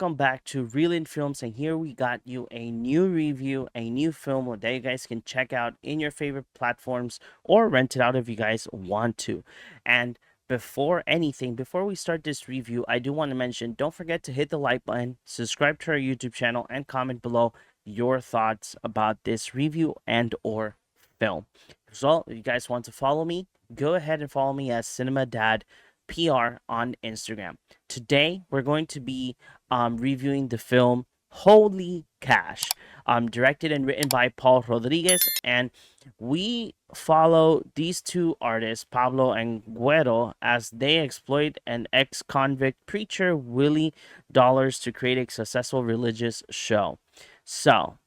welcome back to Real In Films, and here we got you a new review, a new film that you guys can check out in your favorite platforms or rent it out if you guys want to. And before anything, before we start this review, I do want to mention, don't forget to hit the like button, subscribe to our YouTube channel, and comment below your thoughts about this review and or film. So, if you guys want to follow me, go ahead and follow me as Cinema Dad PR on Instagram. Today, we're going to be reviewing the film Holy Cash, directed and written by Paul Rodriguez. And we follow these two artists, Pablo and Guero, as they exploit an ex convict preacher, Willie Dollars, to create a successful religious show. So,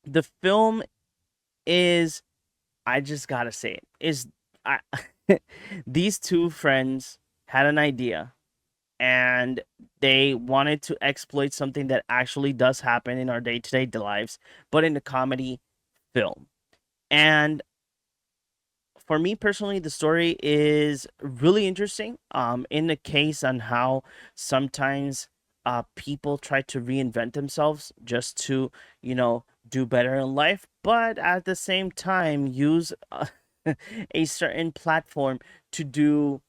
the film is, I just gotta say it, is I, these two friends had an idea and they wanted to exploit something that actually does happen in our day-to-day lives, but in a comedy film. And for me personally, the story is really interesting. In the case on how sometimes people try to reinvent themselves just to, do better in life, but at the same time use a certain platform to do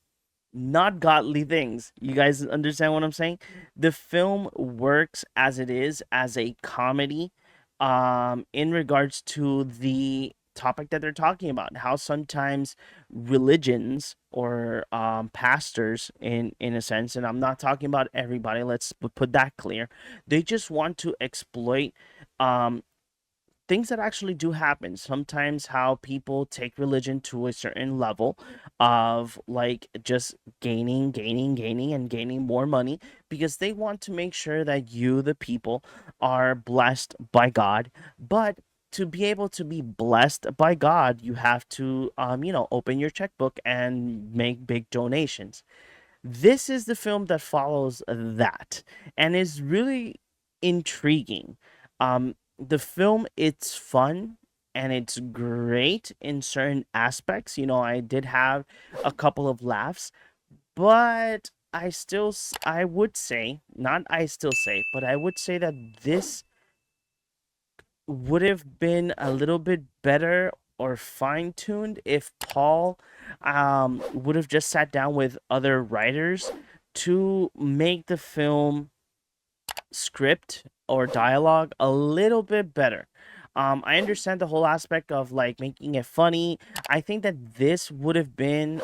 not godly things. You guys understand what I'm saying? The film works as it is as a comedy in regards to the topic that they're talking about, how sometimes religions or pastors in a sense, and I'm not talking about everybody, let's put that clear, they just want to exploit um things that actually do happen. Sometimes how people take religion to a certain level of like just gaining and gaining more money because they want to make sure that you, the people, are blessed by God. But to be able to be blessed by God, you have to open your checkbook and make big donations. This is the film that follows that and is really intriguing. The film, it's fun and it's great in certain aspects. I did have a couple of laughs, but I would say, not I still say, but I would say that this would have been a little bit better or fine tuned if Paul would have just sat down with other writers to make the film script or dialogue a little bit better. I understand the whole aspect of like making it funny. I think that this would have been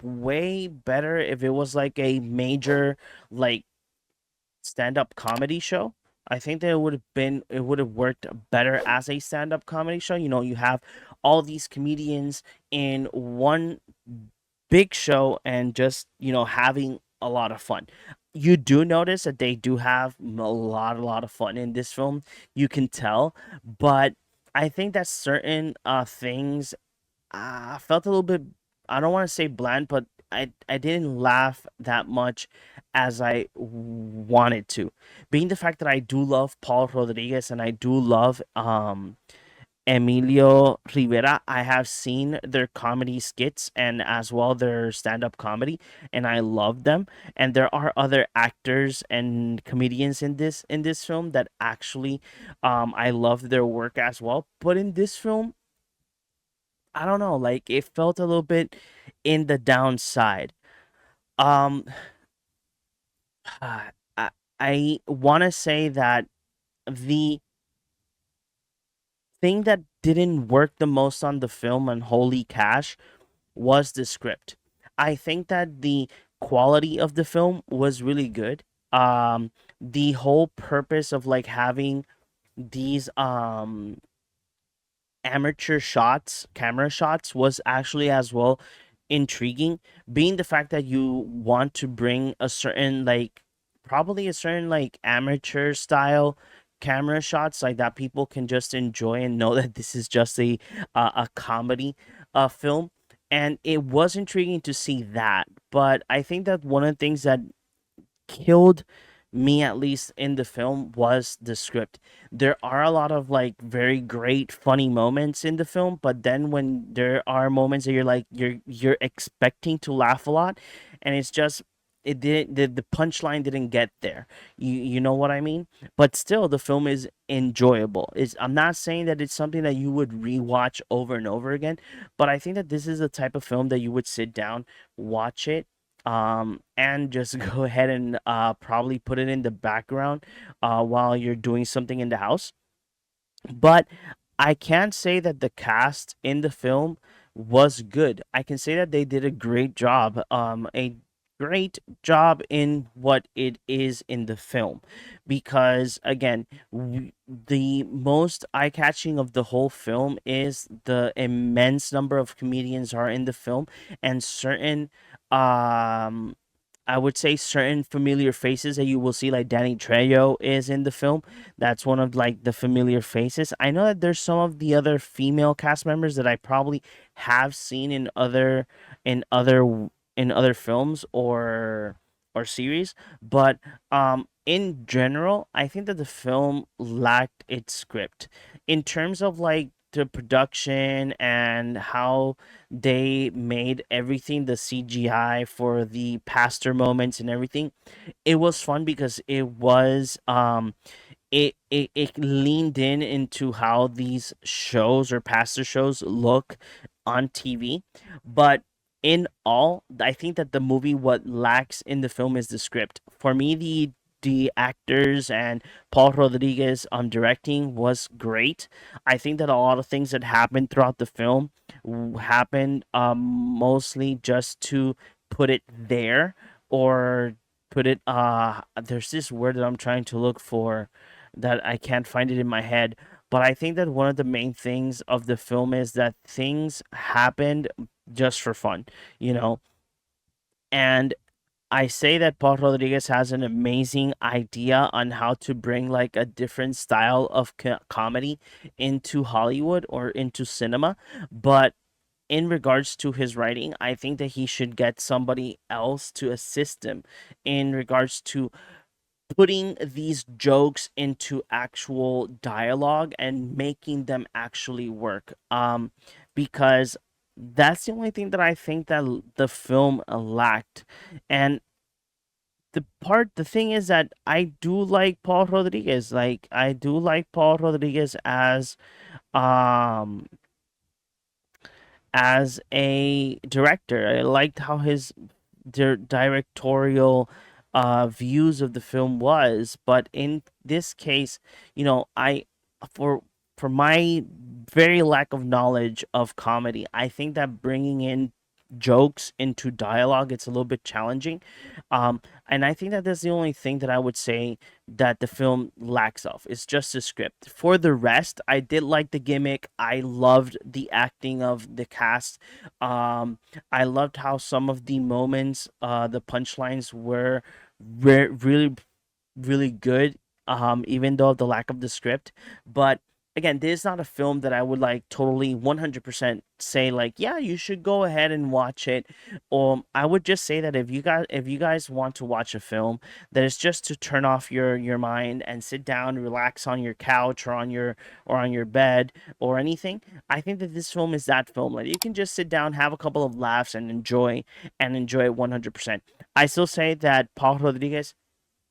way better if it was like a major like stand-up comedy show. I think that it would have worked better as a stand-up comedy show. You have all these comedians in one big show and just, having a lot of fun. You do notice that they do have a lot of fun in this film. You can tell, but I think that certain things felt a little bit, I don't want to say bland, but I didn't laugh that much as I wanted to. Being the fact that I do love Paul Rodriguez and I do love Emilio Rivera, I have seen their comedy skits and as well their stand-up comedy, and I love them. And there are other actors and comedians in this film that actually I love their work as well. But in this film, I don't know, like it felt a little bit in the downside. Um, I I want to say that the thing that didn't work the most on the film on Holy Cash was the script. I think that the quality of the film was really good. The whole purpose of like having these amateur shots, camera shots, was actually as well intriguing, being the fact that you want to bring a certain like probably a certain like amateur style camera shots like that people can just enjoy and know that this is just a comedy film. And it was intriguing to see that, but I think that one of the things that killed me, at least in the film, was the script. There are a lot of like very great funny moments in the film, but then when there are moments that you're expecting to laugh a lot, and it's just it didn't the punchline didn't get there. You know what I mean? But still the film is enjoyable. Is I'm not saying that it's something that you would rewatch over and over again, but I think that this is the type of film that you would sit down, watch it, and just go ahead and probably put it in the background while you're doing something in the house. But I can't say that the cast in the film was good. I can say that they did a great job. A great job in what it is in the film, because again, the most eye-catching of the whole film is the immense number of comedians are in the film, and certain um I would say certain familiar faces that you will see, like Danny Trejo is in the film. That's one of like the familiar faces. I know that there's some of the other female cast members that I probably have seen in other in other films or series, but in general, I think that the film lacked its script in terms of like the production and how they made everything, the CGI for the pastor moments and everything. It was fun because it leaned in into how these shows or pastor shows look on TV. But in all, I think that the movie, what lacks in the film is the script. For me, the actors and Paul Rodriguez directing was great. I think that a lot of things that happened throughout the film happened mostly just to put it there, or put it there's this word that I'm trying to look for that I can't find it in my head. But I think that one of the main things of the film is that things happened just for fun, you know? And I say that Paul Rodriguez has an amazing idea on how to bring like a different style of comedy into Hollywood or into cinema. But in regards to his writing, I think that he should get somebody else to assist him in regards to putting these jokes into actual dialogue and making them actually work. Because that's the only thing that I think that the film lacked. And the thing is that I do like Paul Rodriguez. Like I do like Paul Rodriguez um as a director. I liked how his directorial views of the film was, but in this case, I for for my very lack of knowledge of comedy, I think that bringing in jokes into dialogue, it's a little bit challenging. And I think that that's the only thing that I would say that the film lacks of. It's just the script. For the rest, I did like the gimmick. I loved the acting of the cast. I loved how some of the moments, the punchlines were really, really good, even though of the lack of the script. But again, this is not a film that I would like totally 100% say like, yeah, you should go ahead and watch it. I would just say that if you guys want to watch a film that is just to turn off your mind and sit down, relax on your couch or on your bed or anything, I think that this film is that film. Like you can just sit down, have a couple of laughs, and enjoy it 100%. I still say that Paul Rodriguez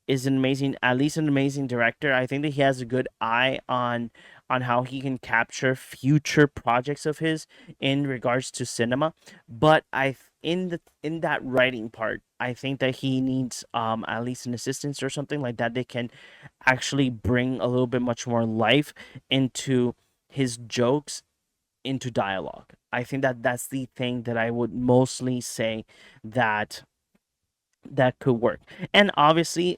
is an amazing, at least an amazing director. I think that he has a good eye on how he can capture future projects of his in regards to cinema. But in that writing part, I think that he needs at least an assistance or something like that. They can actually bring a little bit much more life into his jokes, into dialogue. I think that that's the thing that I would mostly say that could work. And obviously,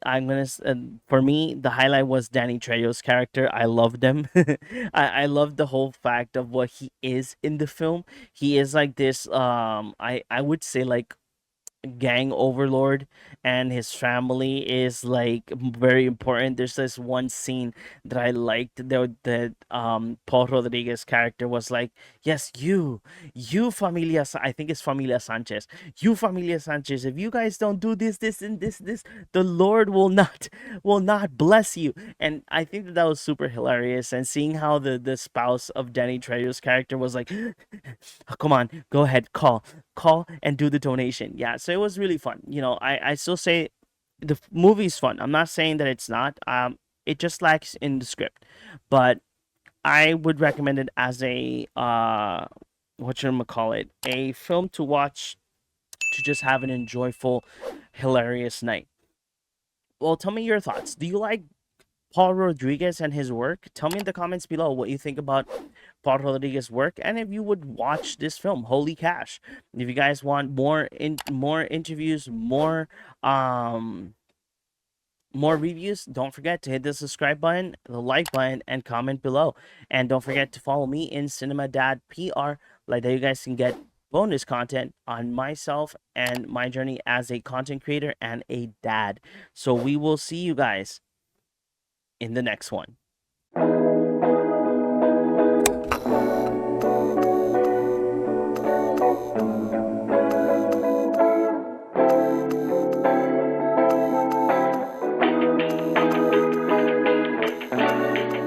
for me, the highlight was Danny Trejo's character. I loved him. I love the whole fact of what he is in the film. He is like this. I would say like gang overlord, and his family is like very important. There's this one scene that I liked that Paul Rodriguez character was like, yes, you familia I think it's familia Sanchez, you familia Sanchez, if you guys don't do this and this, the Lord will not bless you. And I think that was super hilarious, and seeing how the spouse of Danny Trejo's character was like, oh, come on, go ahead, call and do the donation. Yeah, so it was really fun. I still say the movie's fun. I'm not saying that it's not. It just lacks in the script, but I would recommend it as a what should I call it? A film to watch to just have an enjoyable, hilarious night. Well, tell me your thoughts. Do you like Paul Rodriguez and his work? Tell me in the comments below what you think about Paul Rodriguez's work, and if you would watch this film, Holy Cash. If you guys want more interviews, more reviews, don't forget to hit the subscribe button, the like button, and comment below. And don't forget to follow me in Cinema Dad PR, like that you guys can get bonus content on myself and my journey as a content creator and a dad. So we will see you guys in the next one.